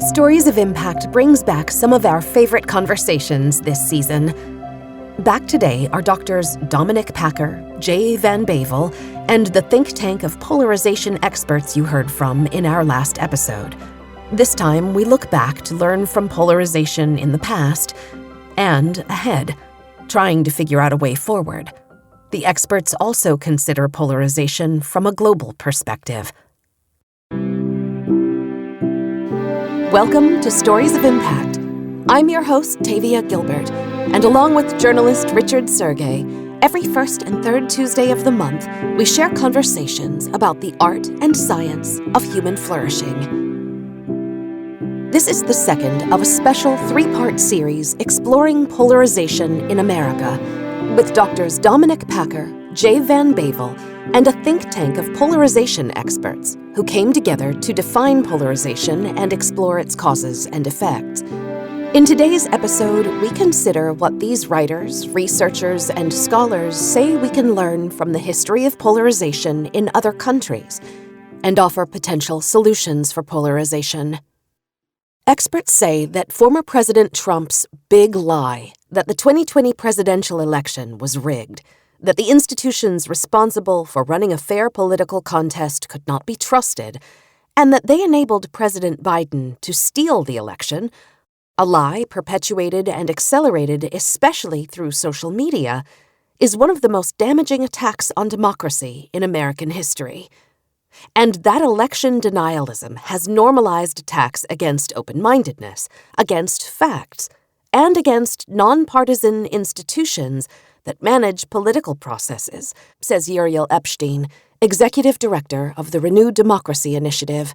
Stories of Impact brings back some of our favorite conversations this season. Back today are Doctors Dominic Packer, Jay Van Bavel, and the think tank of polarization experts you heard from in our last episode. This time, we look back to learn from polarization in the past and ahead, trying to figure out a way forward. The experts also consider polarization from a global perspective. Welcome to Stories of Impact. I'm your host, Tavia Gilbert, and along with journalist Richard Sergey, every first and third Tuesday of the month, we share conversations about the art and science of human flourishing. This is the second of a special three-part series exploring polarization in America, with Doctors Dominic Packer, Jay Van Bavel, and a think tank of polarization experts who came together to define polarization and explore its causes and effects. In today's episode, we consider what these writers, researchers, and scholars say we can learn from the history of polarization in other countries and offer potential solutions for polarization. Experts say that former President Trump's big lie, that the 2020 presidential election was rigged, that the institutions responsible for running a fair political contest could not be trusted, and that they enabled President Biden to steal the election, a lie perpetuated and accelerated especially through social media, is one of the most damaging attacks on democracy in American history. And that election denialism has normalized attacks against open-mindedness, against facts, and against nonpartisan institutions that manage political processes, says Uriel Epshein, executive director of the Renewed Democracy Initiative.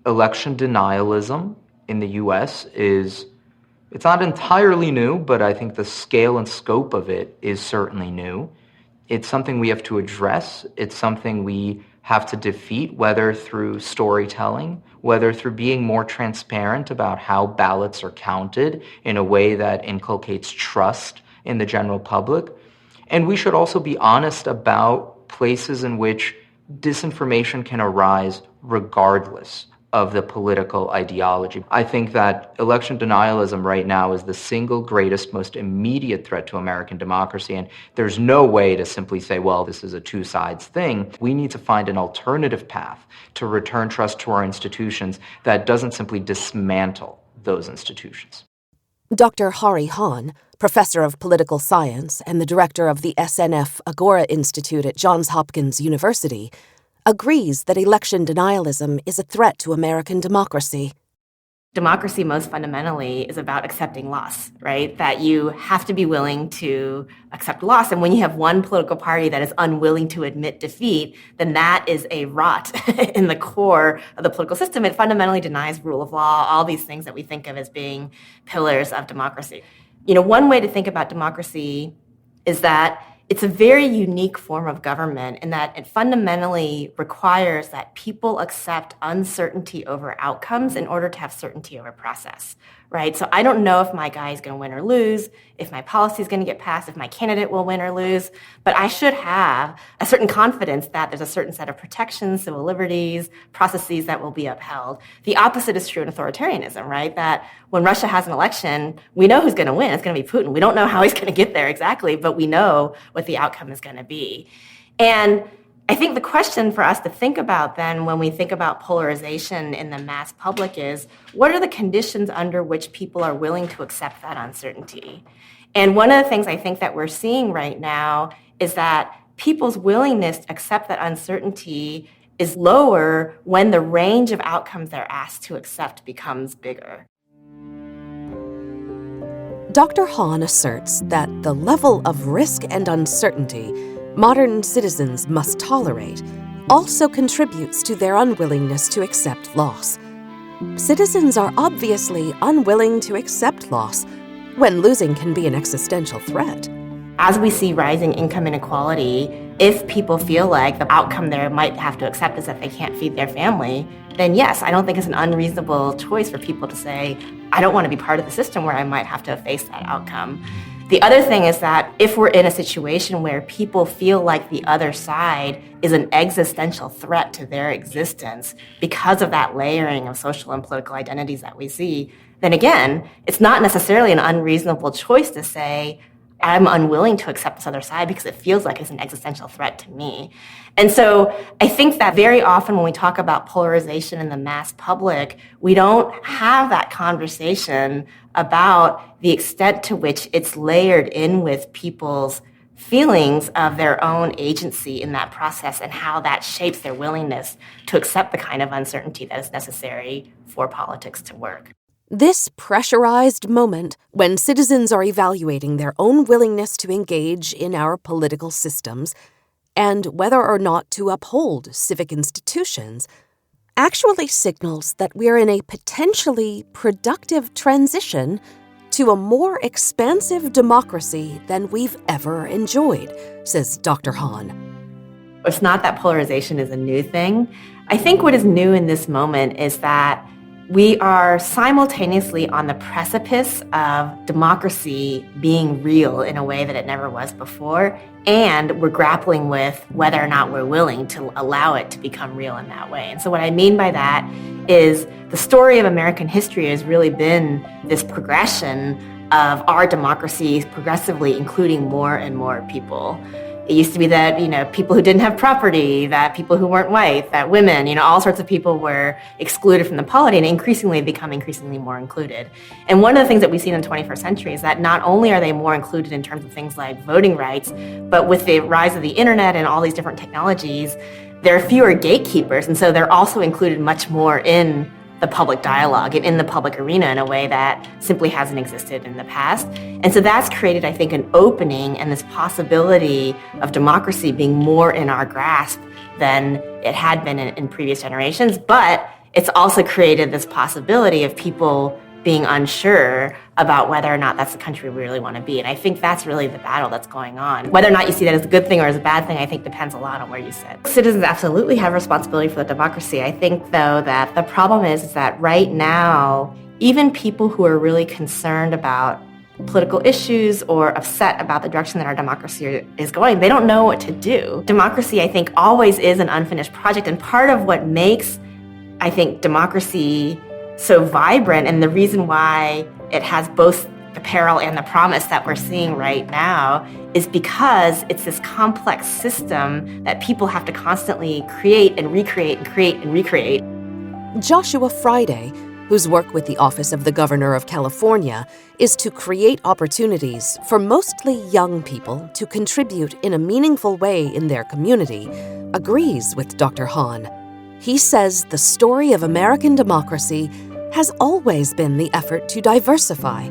Election denialism in the U.S. it's not entirely new, but I think the scale and scope of it is certainly new. It's something we have to address. It's something we have to defeat, whether through storytelling, whether through being more transparent about how ballots are counted in a way that inculcates trust in the general public. And we should also be honest about places in which disinformation can arise regardless of the political ideology. I think that election denialism right now is the single greatest, most immediate threat to American democracy, and there's no way to simply say, well, this is a two-sides thing. We need to find an alternative path to return trust to our institutions that doesn't simply dismantle those institutions. Dr. Hari Hahn, professor of political science and the director of the SNF Agora Institute at Johns Hopkins University, agrees that election denialism is a threat to American democracy. Democracy, most fundamentally, is about accepting loss, right? That you have to be willing to accept loss. And when you have one political party that is unwilling to admit defeat, then that is a rot in the core of the political system. It fundamentally denies rule of law, all these things that we think of as being pillars of democracy. You know, one way to think about democracy is that it's a very unique form of government in that it fundamentally requires that people accept uncertainty over outcomes in order to have certainty over process, right? So I don't know if my guy is going to win or lose, if my policy is going to get passed, if my candidate will win or lose, but I should have a certain confidence that there's a certain set of protections, civil liberties, processes that will be upheld. The opposite is true in authoritarianism, right? That when Russia has an election, we know who's going to win. It's going to be Putin. We don't know how he's going to get there exactly, but we know what the outcome is going to be. And I think the question for us to think about then when we think about polarization in the mass public is, what are the conditions under which people are willing to accept that uncertainty? And one of the things I think that we're seeing right now is that people's willingness to accept that uncertainty is lower when the range of outcomes they're asked to accept becomes bigger. Dr. Hahn asserts that the level of risk and uncertainty modern citizens must tolerate also contributes to their unwillingness to accept loss. Citizens are obviously unwilling to accept loss when losing can be an existential threat. As we see rising income inequality, if people feel like the outcome they might have to accept is that they can't feed their family, then yes, I don't think it's an unreasonable choice for people to say, I don't want to be part of the system where I might have to face that outcome. The other thing is that if we're in a situation where people feel like the other side is an existential threat to their existence because of that layering of social and political identities that we see, then again, it's not necessarily an unreasonable choice to say, I'm unwilling to accept this other side because it feels like it's an existential threat to me. And so I think that very often when we talk about polarization in the mass public, we don't have that conversation about the extent to which it's layered in with people's feelings of their own agency in that process and how that shapes their willingness to accept the kind of uncertainty that is necessary for politics to work. This pressurized moment when citizens are evaluating their own willingness to engage in our political systems and whether or not to uphold civic institutions actually signals that we're in a potentially productive transition to a more expansive democracy than we've ever enjoyed, says Dr. Hahn. It's not that polarization is a new thing. I think what is new in this moment is that we are simultaneously on the precipice of democracy being real in a way that it never was before, and we're grappling with whether or not we're willing to allow it to become real in that way. And so what I mean by that is the story of American history has really been this progression of our democracy progressively including more and more people. It used to be that, people who didn't have property, that people who weren't white, that women, all sorts of people were excluded from the polity and increasingly become increasingly more included. And one of the things that we see in the 21st century is that not only are they more included in terms of things like voting rights, but with the rise of the internet and all these different technologies, there are fewer gatekeepers. And so they're also included much more in the public dialogue and in the public arena in a way that simply hasn't existed in the past. And so that's created, I think, an opening and this possibility of democracy being more in our grasp than it had been in previous generations. But it's also created this possibility of people being unsure about whether or not that's the country we really want to be. And I think that's really the battle that's going on. Whether or not you see that as a good thing or as a bad thing, I think depends a lot on where you sit. Citizens absolutely have responsibility for the democracy. I think, though, that the problem is that right now, even people who are really concerned about political issues or upset about the direction that our democracy is going, they don't know what to do. Democracy, I think, always is an unfinished project. And part of what makes, I think, democracy so vibrant, and the reason why it has both the peril and the promise that we're seeing right now, is because it's this complex system that people have to constantly create and recreate and create and recreate. Joshua Fryday, whose work with the Office of the Governor of California is to create opportunities for mostly young people to contribute in a meaningful way in their community, agrees with Dr. Hahn. He says the story of American democracy has always been the effort to diversify,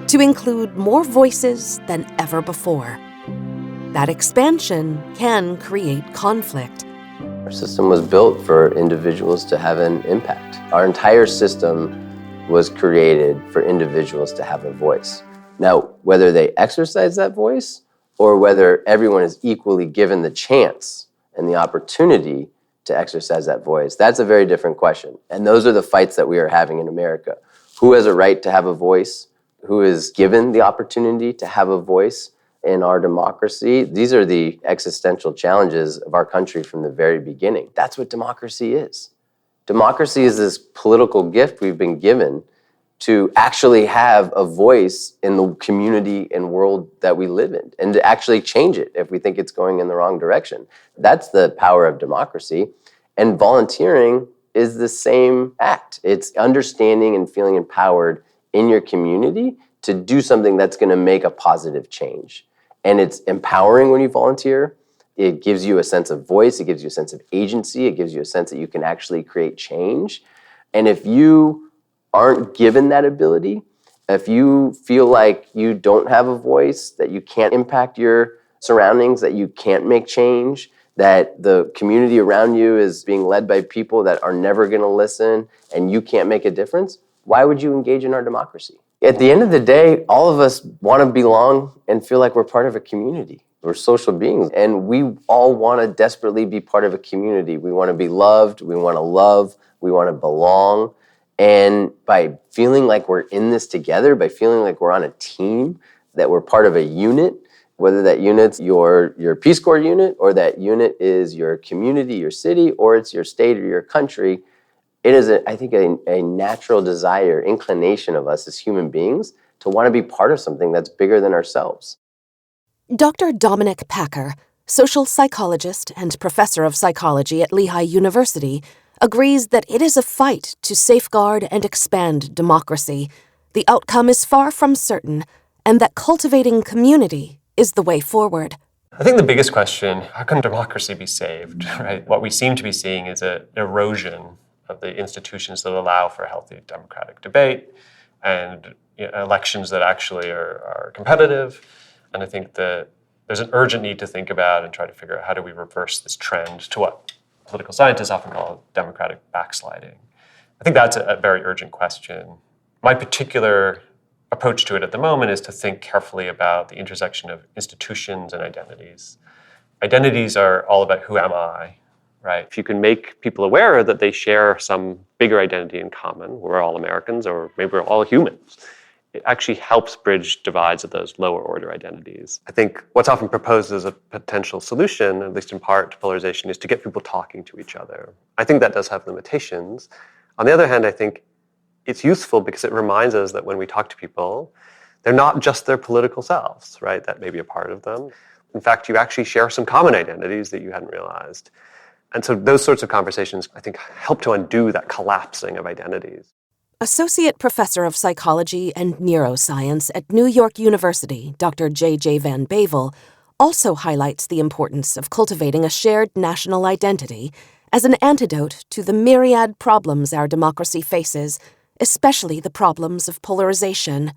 to include more voices than ever before. That expansion can create conflict. Our system was built for individuals to have an impact. Our entire system was created for individuals to have a voice. Now, whether they exercise that voice or whether everyone is equally given the chance and the opportunity to exercise that voice, that's a very different question. And those are the fights that we are having in America. Who has a right to have a voice? Who is given the opportunity to have a voice in our democracy? These are the existential challenges of our country from the very beginning. That's what democracy is. Democracy is this political gift we've been given to actually have a voice in the community and world that we live in, and to actually change it if we think it's going in the wrong direction. That's the power of democracy. And volunteering is the same act. It's understanding and feeling empowered in your community to do something that's going to make a positive change. And it's empowering when you volunteer. It gives you a sense of voice. It gives you a sense of agency. It gives you a sense that you can actually create change. And if you aren't given that ability, if you feel like you don't have a voice, that you can't impact your surroundings, that you can't make change, that the community around you is being led by people that are never going to listen, and you can't make a difference, why would you engage in our democracy? At the end of the day, all of us want to belong and feel like we're part of a community. We're social beings, and we all want to desperately be part of a community. We want to be loved, we want to love, we want to belong. And by feeling like we're in this together, by feeling like we're on a team, that we're part of a unit, whether that unit's your Peace Corps unit, or that unit is your community, your city, or it's your state or your country. It is, I think, a natural desire, inclination of us as human beings to want to be part of something that's bigger than ourselves. Dr. Dominic Packer, social psychologist and professor of psychology at Lehigh University, agrees that it is a fight to safeguard and expand democracy. The outcome is far from certain, and that cultivating community is the way forward. I think the biggest question, how can democracy be saved, right? What we seem to be seeing is an erosion of the institutions that allow for healthy democratic debate and elections that actually are competitive. And I think that there's an urgent need to think about and try to figure out how do we reverse this trend to what political scientists often call democratic backsliding. I think that's a very urgent question. My particular approach to it at the moment is to think carefully about the intersection of institutions and identities. Identities are all about who am I, right? If you can make people aware that they share some bigger identity in common, we're all Americans or maybe we're all humans, it actually helps bridge divides of those lower order identities. I think what's often proposed as a potential solution, at least in part to polarization, is to get people talking to each other. I think that does have limitations. On the other hand, I think it's useful because it reminds us that when we talk to people, they're not just their political selves, right? That may be a part of them. In fact, you actually share some common identities that you hadn't realized. And so those sorts of conversations, I think, help to undo that collapsing of identities. Associate Professor of Psychology and Neuroscience at New York University, Dr. J. Van Bavel, also highlights the importance of cultivating a shared national identity as an antidote to the myriad problems our democracy faces, especially the problems of polarization.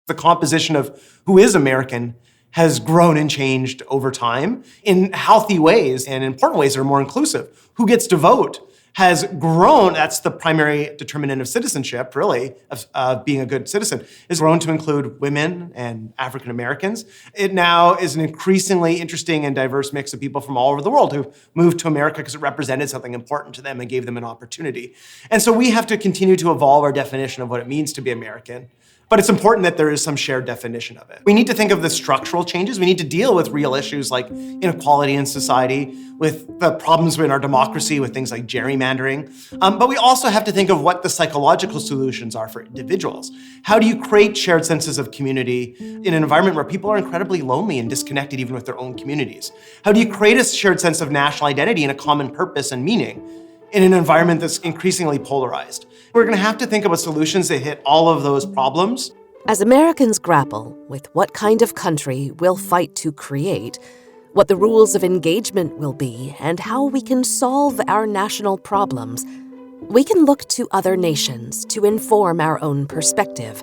The composition of who is American has grown and changed over time in healthy ways and important ways that are more inclusive. Who gets to vote has grown. That's the primary determinant of citizenship, really, of being a good citizen, is grown to include women and African Americans. It now is an increasingly interesting and diverse mix of people from all over the world who moved to America because it represented something important to them and gave them an opportunity. And so we have to continue to evolve our definition of what it means to be American. But it's important that there is some shared definition of it. We need to think of the structural changes. We need to deal with real issues like inequality in society, with the problems in our democracy, with things like gerrymandering. But we also have to think of what the psychological solutions are for individuals. How do you create shared senses of community in an environment where people are incredibly lonely and disconnected even with their own communities? How do you create a shared sense of national identity and a common purpose and meaning in an environment that's increasingly polarized? We're going to have to think about solutions that hit all of those problems. As Americans grapple with what kind of country we'll fight to create, what the rules of engagement will be, and how we can solve our national problems, we can look to other nations to inform our own perspective.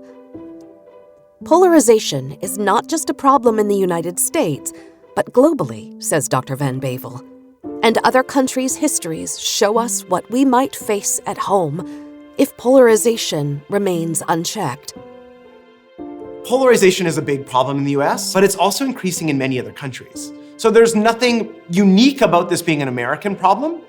Polarization is not just a problem in the United States, but globally, says Dr. Van Bavel. And other countries' histories show us what we might face at home if polarization remains unchecked. Polarization is a big problem in the US, but it's also increasing in many other countries. So there's nothing unique about this being an American problem.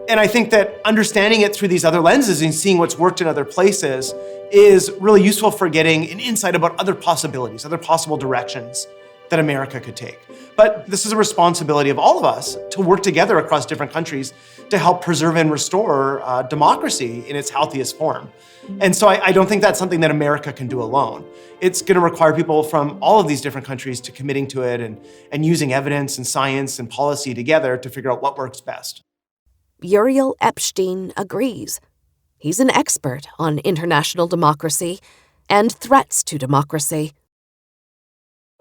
And I think that understanding it through these other lenses and seeing what's worked in other places is really useful for getting an insight about other possibilities, other possible directions that America could take. But this is a responsibility of all of us to work together across different countries to help preserve and restore democracy in its healthiest form. And so I don't think that's something that America can do alone. It's going to require people from all of these different countries to committing to it and using evidence and science and policy together to figure out what works best. Uriel Epshein agrees. He's an expert on international democracy and threats to democracy.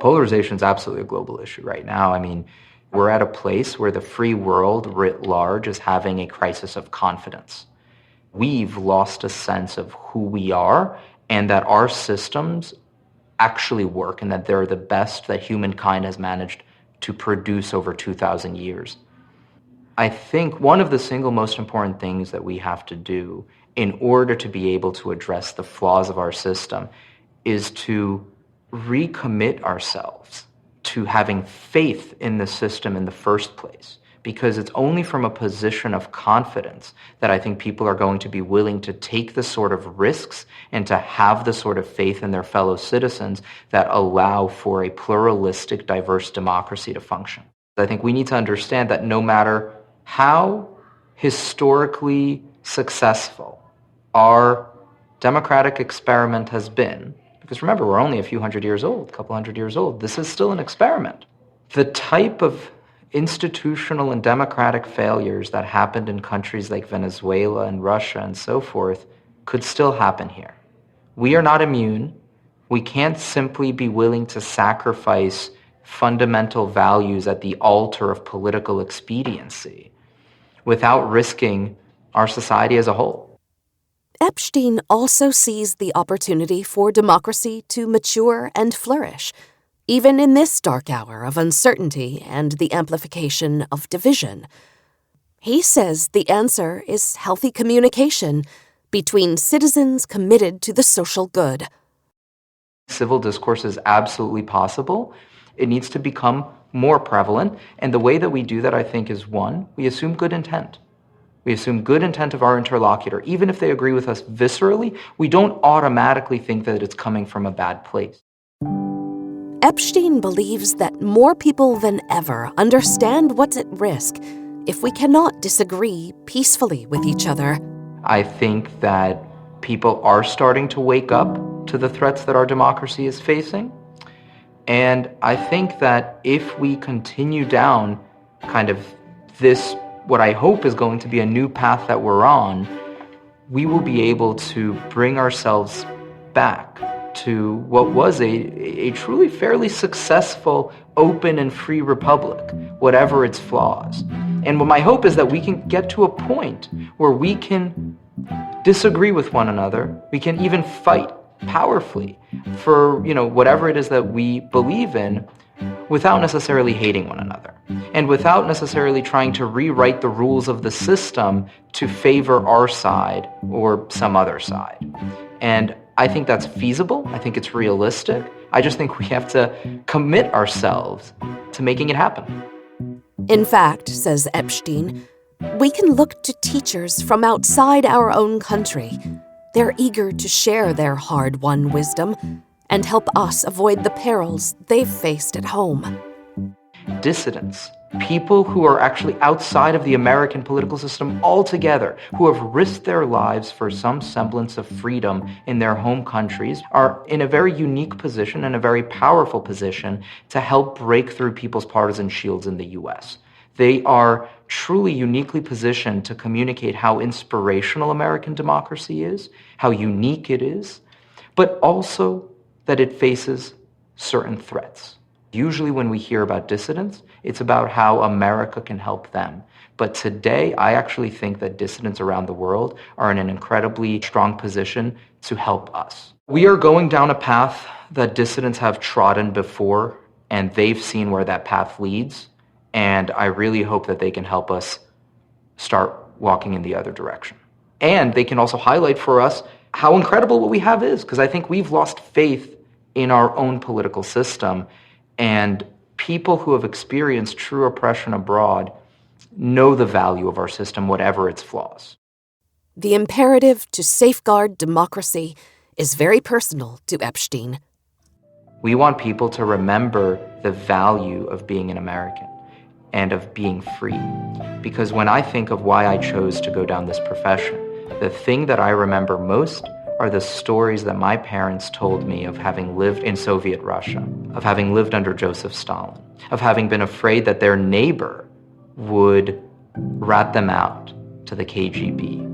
Polarization is absolutely a global issue right now. I mean, we're at a place where the free world writ large is having a crisis of confidence. We've lost a sense of who we are and that our systems actually work and that they're the best that humankind has managed to produce over 2,000 years. I think one of the single most important things that we have to do in order to be able to address the flaws of our system is to recommit ourselves to having faith in the system in the first place. because it's only from a position of confidence that I think people are going to be willing to take the sort of risks and to have the sort of faith in their fellow citizens that allow for a pluralistic, diverse democracy to function. I think we need to understand that no matter how historically successful our democratic experiment has been, because remember, we're only a few hundred years old, a couple hundred years old, this is still an experiment. The type of institutional and democratic failures that happened in countries like Venezuela and Russia and so forth could still happen here. We are not immune. We can't simply be willing to sacrifice fundamental values at the altar of political expediency without risking our society as a whole. Epshein also sees the opportunity for democracy to mature and flourish, even in this dark hour of uncertainty and the amplification of division. He says the answer is healthy communication between citizens committed to the social good. Civil discourse is absolutely possible. It needs to become more prevalent. And the way that we do that, I think, is one, we assume good intent. We assume good intent of our interlocutor. Even if they agree with us viscerally, we don't automatically think that it's coming from a bad place. Epshein believes that more people than ever understand what's at risk if we cannot disagree peacefully with each other. I think that people are starting to wake up to the threats that our democracy is facing. And I think that if we continue down kind of this, what I hope is going to be a new path that we're on, we will be able to bring ourselves back to what was a truly fairly successful, open and free republic, whatever its flaws. And my hope is that we can get to a point where we can disagree with one another. We can even fight powerfully for, whatever it is that we believe in without necessarily hating one another and without necessarily trying to rewrite the rules of the system to favor our side or some other side. And I think that's feasible. I think it's realistic. I just think we have to commit ourselves to making it happen. In fact, says Epshein, we can look to teachers from outside our own country. They're eager to share their hard-won wisdom and help us avoid the perils they've faced at home. Dissidents, people who are actually outside of the American political system altogether, who have risked their lives for some semblance of freedom in their home countries, are in a very unique position and a very powerful position to help break through people's partisan shields in the US. They are truly uniquely positioned to communicate how inspirational American democracy is, how unique it is, but also that it faces certain threats. Usually when we hear about dissidents, it's about how America can help them. But today, I actually think that dissidents around the world are in an incredibly strong position to help us. We are going down a path that dissidents have trodden before, and they've seen where that path leads. And I really hope that they can help us start walking in the other direction. And they can also highlight for us how incredible what we have is, because I think we've lost faith in our own political system. And people who have experienced true oppression abroad know the value of our system, whatever its flaws. The imperative to safeguard democracy is very personal to Epshein. We want people to remember the value of being an American and of being free. Because when I think of why I chose to go down this profession, the thing that I remember most are the stories that my parents told me of having lived in Soviet Russia, of having lived under Joseph Stalin, of having been afraid that their neighbor would rat them out to the KGB.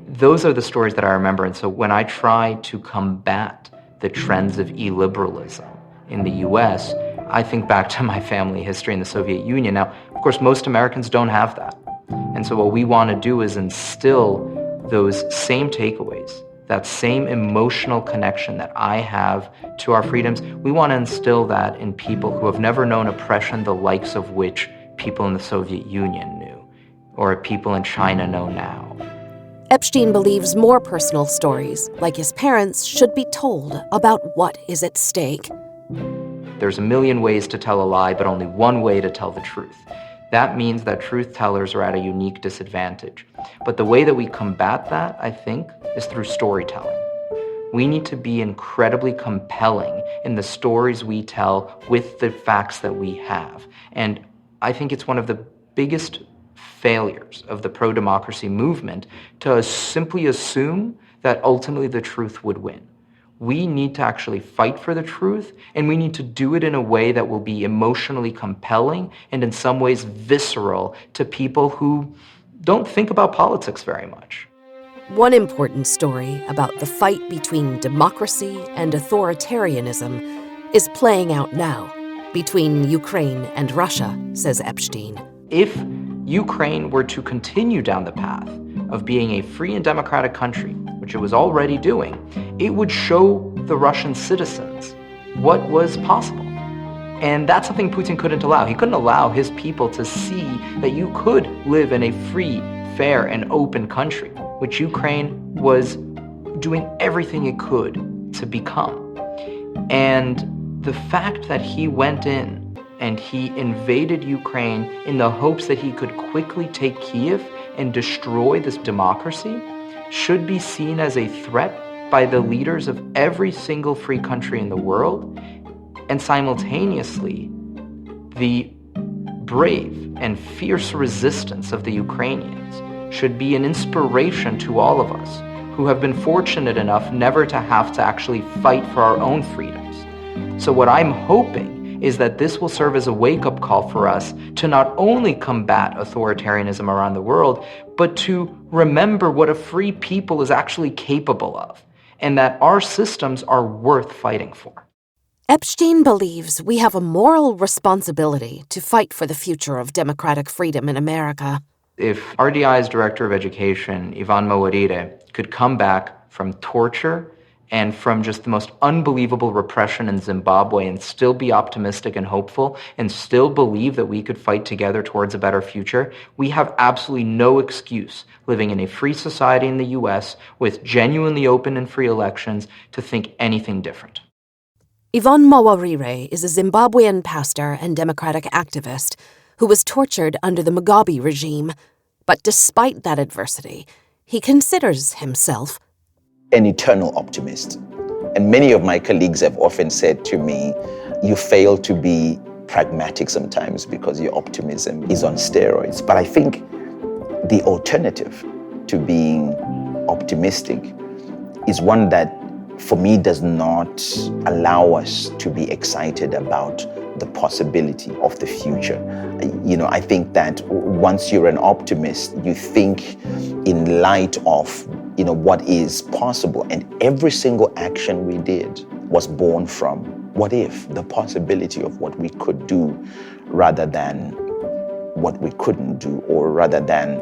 Those are the stories that I remember. And so when I try to combat the trends of illiberalism in the US, I think back to my family history in the Soviet Union. Now, of course, most Americans don't have that. And so what we want to do is instill those same takeaways, that same emotional connection that I have to our freedoms. We want to instill that in people who have never known oppression the likes of which people in the Soviet Union knew, or people in China know now. Epshein believes more personal stories, like his parents, should be told about what is at stake. There's a million ways to tell a lie, but only one way to tell the truth. that means that truth tellers are at a unique disadvantage. But the way that we combat that, I think, is through storytelling. We need to be incredibly compelling in the stories we tell with the facts that we have. And I think it's one of the biggest failures of the pro-democracy movement to simply assume that ultimately the truth would win. We need to actually fight for the truth, and we need to do it in a way that will be emotionally compelling and in some ways visceral to people who don't think about politics very much. One important story about the fight between democracy and authoritarianism is playing out now between Ukraine and Russia, says Epshein. If Ukraine were to continue down the path of being a free and democratic country, which it was already doing, it would show the Russian citizens what was possible. And that's something Putin couldn't allow. He couldn't allow his people to see that you could live in a free, fair, and open country, which Ukraine was doing everything it could to become. And the fact that he went in and he invaded Ukraine in the hopes that he could quickly take Kyiv and destroy this democracy should be seen as a threat by the leaders of every single free country in the world, and simultaneously, the brave and fierce resistance of the Ukrainians should be an inspiration to all of us who have been fortunate enough never to have to actually fight for our own freedoms. So what I'm hoping is that this will serve as a wake-up call for us to not only combat authoritarianism around the world, but to remember what a free people is actually capable of, and that our systems are worth fighting for. Epshein believes we have a moral responsibility to fight for the future of democratic freedom in America. If RDI's Director of Education, Ivan Mawarire, could come back from torture and from just the most unbelievable repression in Zimbabwe and still be optimistic and hopeful and still believe that we could fight together towards a better future, we have absolutely no excuse living in a free society in the US with genuinely open and free elections to think anything different. Ivan Mawarire is a Zimbabwean pastor and democratic activist who was tortured under the Mugabe regime. But despite that adversity, he considers himself an eternal optimist. And many of my colleagues have often said to me, you fail to be pragmatic sometimes because your optimism is on steroids. But I think the alternative to being optimistic is one that, for me, does not allow us to be excited about the possibility of the future. I think that once you're an optimist, you think in light of what is possible. And every single action we did was born from what if, the possibility of what we could do rather than what we couldn't do, or rather than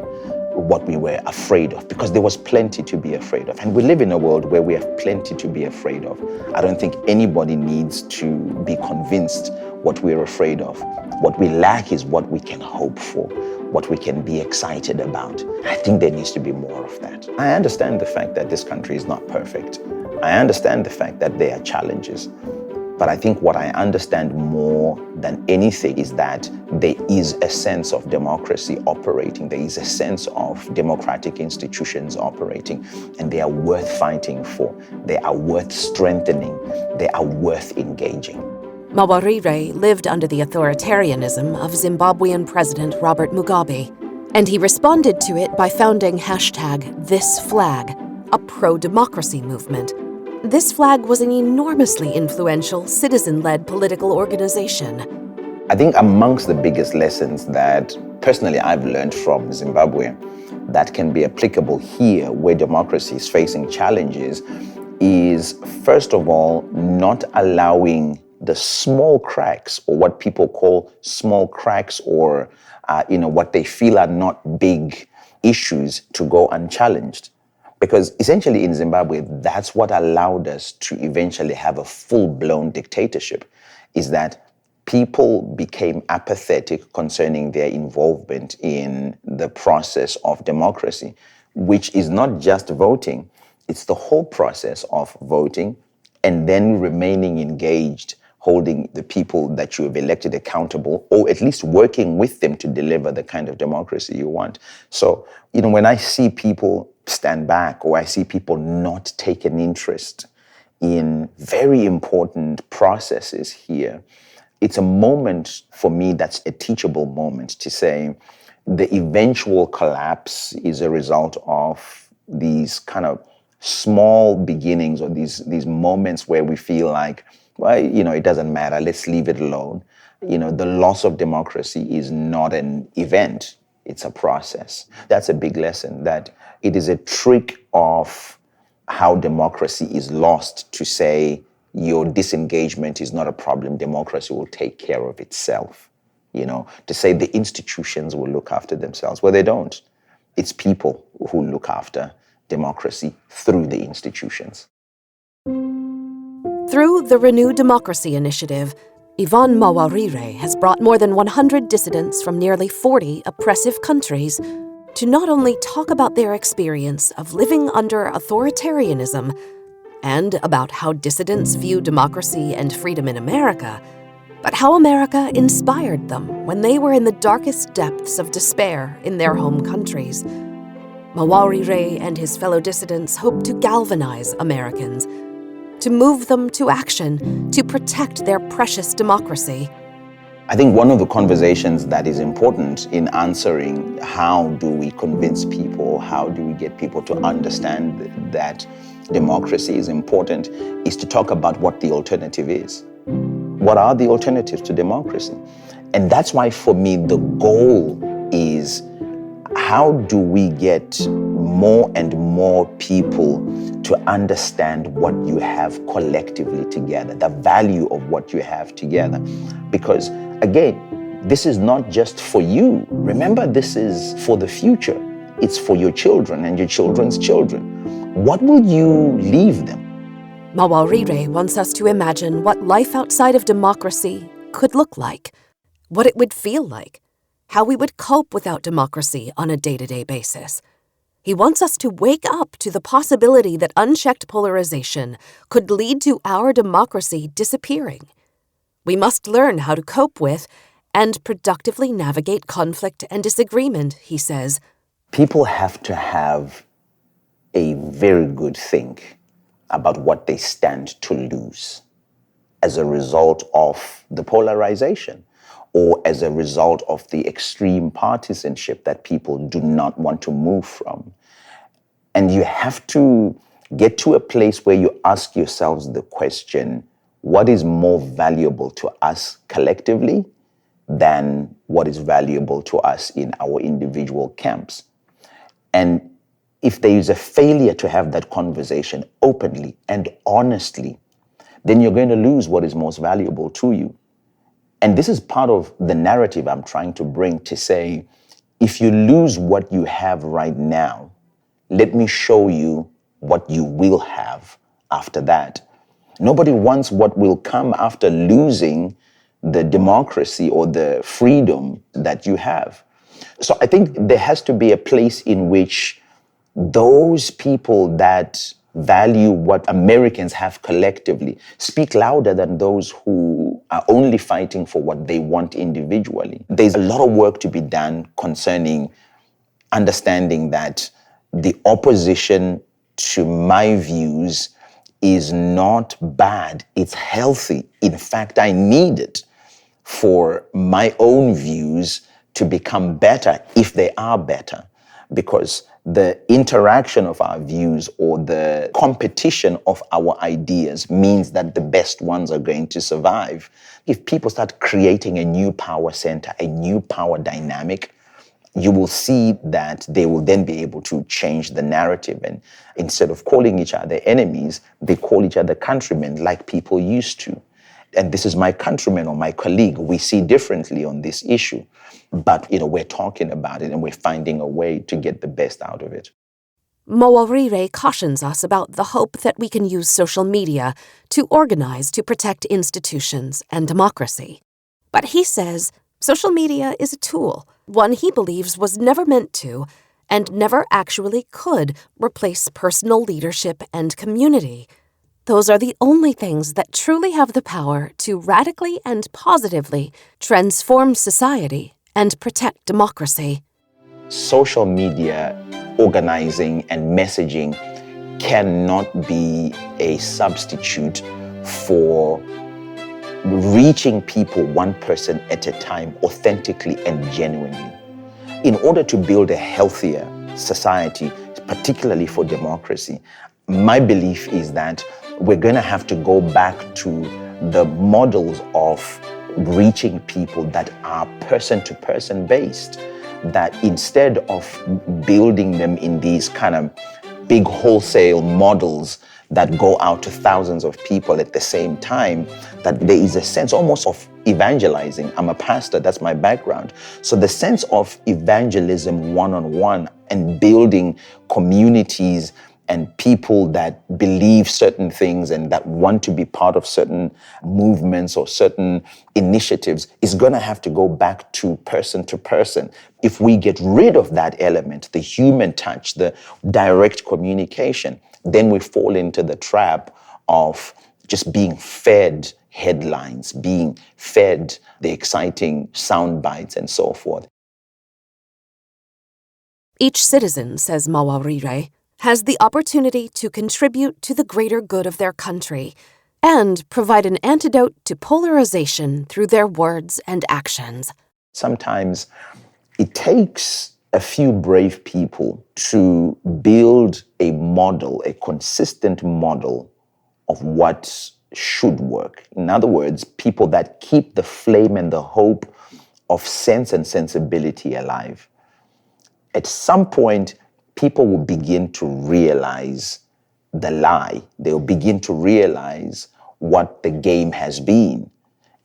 what we were afraid of, because there was plenty to be afraid of. And we live in a world where we have plenty to be afraid of. I don't think anybody needs to be convinced what we're afraid of. What we lack is what we can hope for, what we can be excited about. I think there needs to be more of that. I understand the fact that this country is not perfect. I understand the fact that there are challenges. But I think what I understand more than anything is that there is a sense of democracy operating. There is a sense of democratic institutions operating, and they are worth fighting for. They are worth strengthening. They are worth engaging. Mawarire lived under the authoritarianism of Zimbabwean President Robert Mugabe, and he responded to it by founding #ThisFlag, a pro-democracy movement. This flag was an enormously influential citizen-led political organization. I think amongst the biggest lessons that personally I've learned from Zimbabwe that can be applicable here where democracy is facing challenges is, first of all, not allowing the small cracks, or what people call small cracks, or what they feel are not big issues, to go unchallenged. Because essentially in Zimbabwe, that's what allowed us to eventually have a full-blown dictatorship, is that people became apathetic concerning their involvement in the process of democracy, which is not just voting, it's the whole process of voting and then remaining engaged holding the people that you have elected accountable, or at least working with them to deliver the kind of democracy you want. So, when I see people stand back, or I see people not take an interest in very important processes here, it's a moment for me that's a teachable moment to say the eventual collapse is a result of these kind of small beginnings, or these moments where we feel like, well, it doesn't matter, let's leave it alone. The loss of democracy is not an event, it's a process. That's a big lesson, that it is a trick of how democracy is lost to say your disengagement is not a problem, democracy will take care of itself. To say the institutions will look after themselves. Well, they don't. It's people who look after democracy through the institutions. Through the Renew Democracy Initiative, Yvonne Mawarire has brought more than 100 dissidents from nearly 40 oppressive countries to not only talk about their experience of living under authoritarianism and about how dissidents view democracy and freedom in America, but how America inspired them when they were in the darkest depths of despair in their home countries. Mawarire and his fellow dissidents hope to galvanize Americans, to move them to action, to protect their precious democracy. I think one of the conversations that is important in answering how do we convince people, how do we get people to understand that democracy is important, is to talk about what the alternative is. What are the alternatives to democracy? And that's why, for me, the goal is, how do we get more and more people to understand what you have collectively together, the value of what you have together? Because, again, this is not just for you. Remember, this is for the future. It's for your children and your children's children. What will you leave them? Mawarire wants us to imagine what life outside of democracy could look like, what it would feel like, how we would cope without democracy on a day-to-day basis. He wants us to wake up to the possibility that unchecked polarization could lead to our democracy disappearing. We must learn how to cope with and productively navigate conflict and disagreement, he says. People have to have a very good think about what they stand to lose as a result of the polarization, or as a result of the extreme partisanship that people do not want to move from. And you have to get to a place where you ask yourselves the question, what is more valuable to us collectively than what is valuable to us in our individual camps? And if there is a failure to have that conversation openly and honestly, then you're going to lose what is most valuable to you. And this is part of the narrative I'm trying to bring, to say, if you lose what you have right now, let me show you what you will have after that. Nobody wants what will come after losing the democracy or the freedom that you have. So I think there has to be a place in which those people that value what Americans have collectively speak louder than those who are only fighting for what they want individually. There's a lot of work to be done concerning understanding that the opposition to my views is not bad, it's healthy. In fact, I need it for my own views to become better, if they are better, because the interaction of our views or the competition of our ideas means that the best ones are going to survive. If people start creating a new power center, a new power dynamic, you will see that they will then be able to change the narrative. And instead of calling each other enemies, they call each other countrymen, like people used to. And this is my countryman or my colleague. We see differently on this issue. But, we're talking about it and we're finding a way to get the best out of it. Mawarire cautions us about the hope that we can use social media to organize to protect institutions and democracy. But he says social media is a tool, one he believes was never meant to and never actually could replace personal leadership and community. those are the only things that truly have the power to radically and positively transform society and protect democracy. Social media organizing and messaging cannot be a substitute for reaching people one person at a time, authentically and genuinely. In order to build a healthier society, particularly for democracy, my belief is that we're going to have to go back to the models of reaching people that are person-to-person based, that instead of building them in these kind of big wholesale models that go out to thousands of people at the same time, that there is a sense almost of evangelizing. I'm a pastor, that's my background. So the sense of evangelism one-on-one and building communities and people that believe certain things and that want to be part of certain movements or certain initiatives is going to have to go back to person. If we get rid of that element, the human touch, the direct communication, then we fall into the trap of just being fed headlines, being fed the exciting sound bites and so forth. Each citizen, says Mawarire, has the opportunity to contribute to the greater good of their country and provide an antidote to polarization through their words and actions. Sometimes it takes a few brave people to build a model, a consistent model of what should work. In other words, people that keep the flame and the hope of sense and sensibility alive. At some point, people will begin to realize the lie. They'll begin to realize what the game has been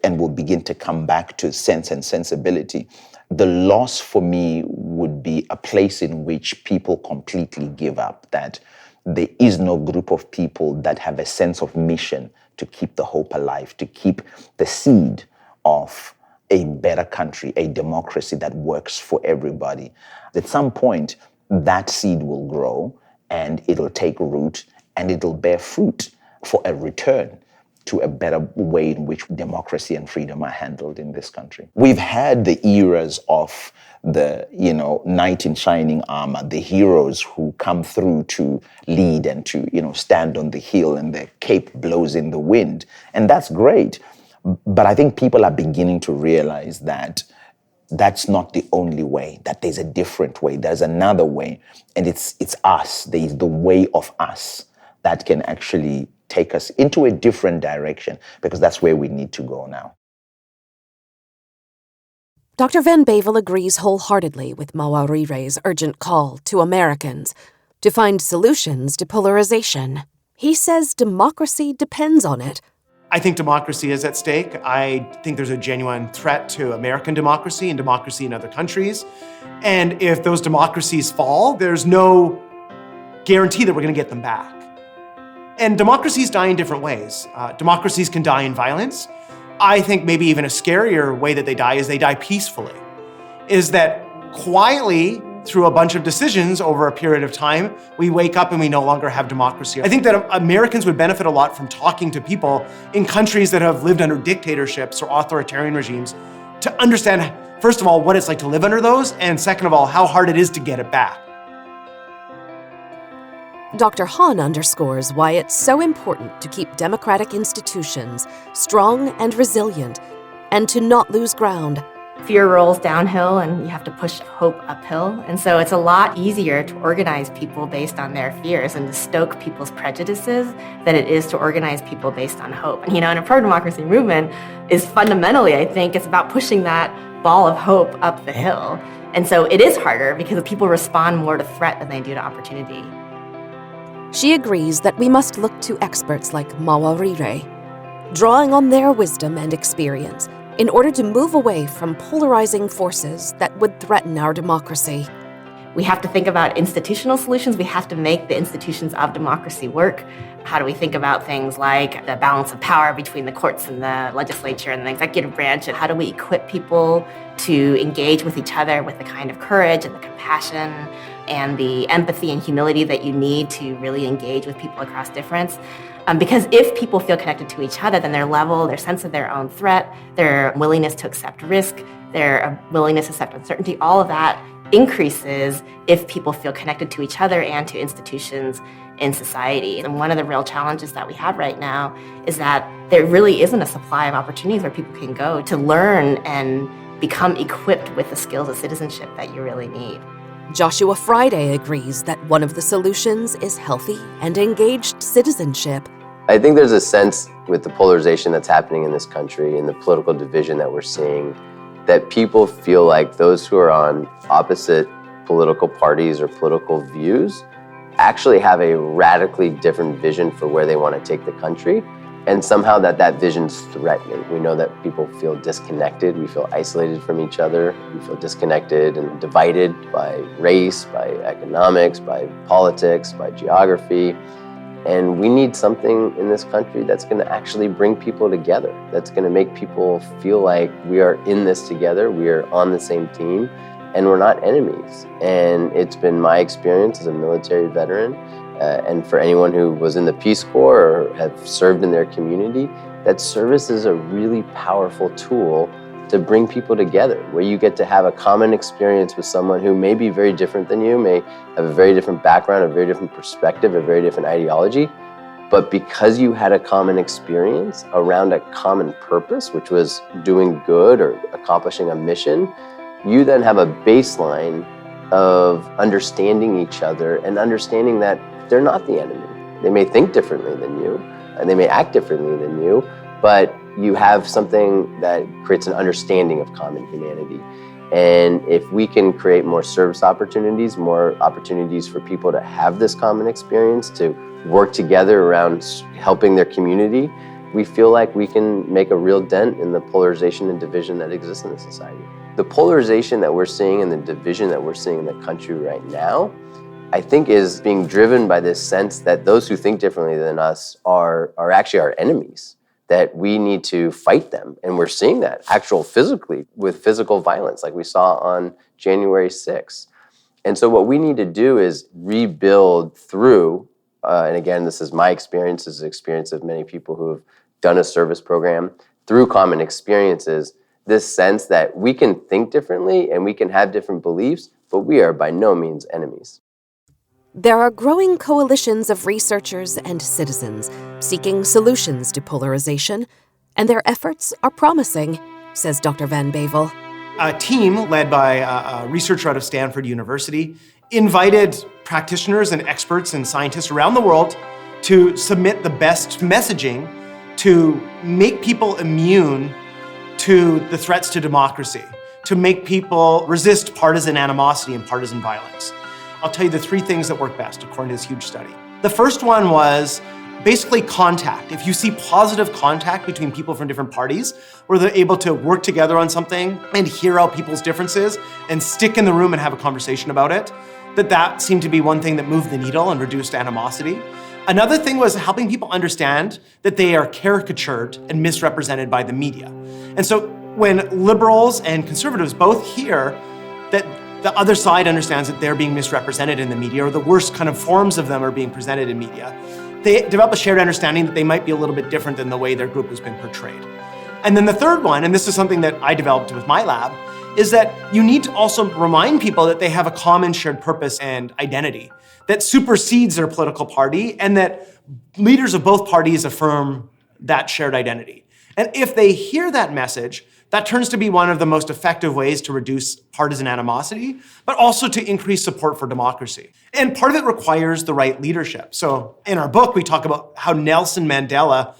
and will begin to come back to sense and sensibility. The loss for me would be a place in which people completely give up, that there is no group of people that have a sense of mission to keep the hope alive, to keep the seed of a better country, a democracy that works for everybody. At some point, that seed will grow and it'll take root and it'll bear fruit for a return to a better way in which democracy and freedom are handled in this country. We've had the eras of the, knight in shining armor, the heroes who come through to lead and to, stand on the hill and their cape blows in the wind. And that's great. But I think people are beginning to realize that that's not the only way, that there's a different way, there's another way. And it's us, there's the way of us that can actually take us into a different direction, because that's where we need to go now. Dr. Van Bavel agrees wholeheartedly with Mawarire's urgent call to Americans to find solutions to polarization. He says democracy depends on it. I think democracy is at stake. I think there's a genuine threat to American democracy and democracy in other countries. And if those democracies fall, there's no guarantee that we're going to get them back. And democracies die in different ways. Democracies can die in violence. I think maybe even a scarier way that they die is they die peacefully. Is that quietly, through a bunch of decisions over a period of time, we wake up and we no longer have democracy. I think that Americans would benefit a lot from talking to people in countries that have lived under dictatorships or authoritarian regimes to understand, first of all, what it's like to live under those, and second of all, how hard it is to get it back. Dr. Hahn underscores why it's so important to keep democratic institutions strong and resilient and to not lose ground. Fear rolls downhill and you have to push hope uphill. And so it's a lot easier to organize people based on their fears and to stoke people's prejudices than it is to organize people based on hope. And a pro-democracy movement is fundamentally, I think, it's about pushing that ball of hope up the hill. And so it is harder because people respond more to threat than they do to opportunity. She agrees that we must look to experts like Mawarire, drawing on their wisdom and experience in order to move away from polarizing forces that would threaten our democracy. We have to think about institutional solutions. We have to make the institutions of democracy work. How do we think about things like the balance of power between the courts and the legislature and the executive branch? And how do we equip people to engage with each other with the kind of courage and the compassion and the empathy and humility that you need to really engage with people across difference? Because if people feel connected to each other, then their sense of their own threat, their willingness to accept risk, their willingness to accept uncertainty, all of that increases if people feel connected to each other and to institutions in society. And one of the real challenges that we have right now is that there really isn't a supply of opportunities where people can go to learn and become equipped with the skills of citizenship that you really need. Joshua Fryday agrees that one of the solutions is healthy and engaged citizenship. I think there's a sense with the polarization that's happening in this country and the political division that we're seeing that people feel like those who are on opposite political parties or political views actually have a radically different vision for where they want to take the country, and somehow that vision's threatening. We know that people feel disconnected, we feel isolated from each other, we feel disconnected and divided by race, by economics, by politics, by geography. And we need something in this country that's going to actually bring people together, that's going to make people feel like we are in this together, we are on the same team, and we're not enemies. And it's been my experience as a military veteran, and for anyone who was in the Peace Corps or have served in their community, that service is a really powerful tool to bring people together, where you get to have a common experience with someone who may be very different than you, may have a very different background, a very different perspective, a very different ideology. But because you had a common experience around a common purpose, which was doing good or accomplishing a mission, you then have a baseline of understanding each other and understanding that they're not the enemy. They may think differently than you, and they may act differently than you, but you have something that creates an understanding of common humanity. And if we can create more service opportunities, more opportunities for people to have this common experience, to work together around helping their community, we feel like we can make a real dent in the polarization and division that exists in the society. The polarization that we're seeing and the division that we're seeing in the country right now, I think is being driven by this sense that those who think differently than us are actually our enemies, that we need to fight them. And we're seeing that physically with physical violence like we saw on January 6th. And so what we need to do is rebuild through, and again, this is my experience, this is the experience of many people who have done a service program, through common experiences, this sense that we can think differently and we can have different beliefs, but we are by no means enemies. There are growing coalitions of researchers and citizens seeking solutions to polarization, and their efforts are promising, says Dr. Van Bavel. A team led by a researcher out of Stanford University invited practitioners and experts and scientists around the world to submit the best messaging to make people immune to the threats to democracy, to make people resist partisan animosity and partisan violence. I'll tell you the three things that work best according to this huge study. The first one was basically contact. If you see positive contact between people from different parties, where they're able to work together on something and hear out people's differences and stick in the room and have a conversation about it, that seemed to be one thing that moved the needle and reduced animosity. Another thing was helping people understand that they are caricatured and misrepresented by the media. And so when liberals and conservatives both hear that the other side understands that they're being misrepresented in the media, or the worst kind of forms of them are being presented in media, they develop a shared understanding that they might be a little bit different than the way their group has been portrayed. And then the third one, and this is something that I developed with my lab, is that you need to also remind people that they have a common shared purpose and identity that supersedes their political party, and that leaders of both parties affirm that shared identity. And if they hear that message, that turns to be one of the most effective ways to reduce partisan animosity, but also to increase support for democracy. And part of it requires the right leadership. So in our book, we talk about how Nelson Mandela,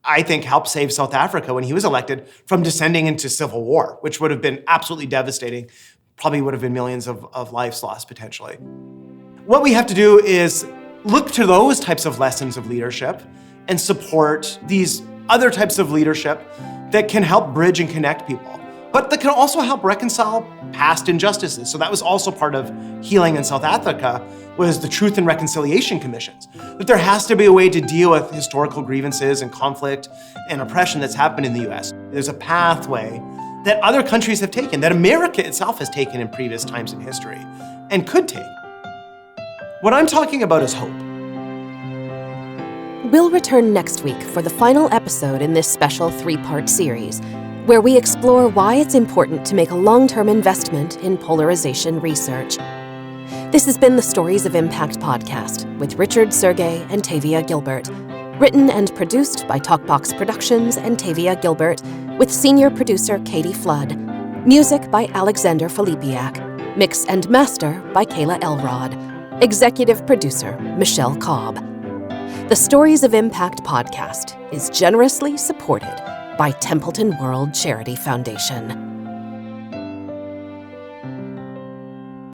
I think, helped save South Africa when he was elected from descending into civil war, which would have been absolutely devastating, probably would have been millions of lives lost potentially. What we have to do is look to those types of lessons of leadership and support these other types of leadership that can help bridge and connect people, but that can also help reconcile past injustices. So that was also part of healing in South Africa, was the Truth and Reconciliation Commissions. That there has to be a way to deal with historical grievances and conflict and oppression that's happened in the US. There's a pathway that other countries have taken, that America itself has taken in previous times in history, and could take. What I'm talking about is hope. We'll return next week for the final episode in this special 3-part series, where we explore why it's important to make a long-term investment in polarization research. This has been the Stories of Impact podcast with Richard Sergey and Tavia Gilbert. Written and produced by Talkbox Productions and Tavia Gilbert, with senior producer Katie Flood. Music by Alexander Filipiak. Mix and master by Kayla Elrod. Executive producer Michelle Cobb. The Stories of Impact podcast is generously supported by Templeton World Charity Foundation.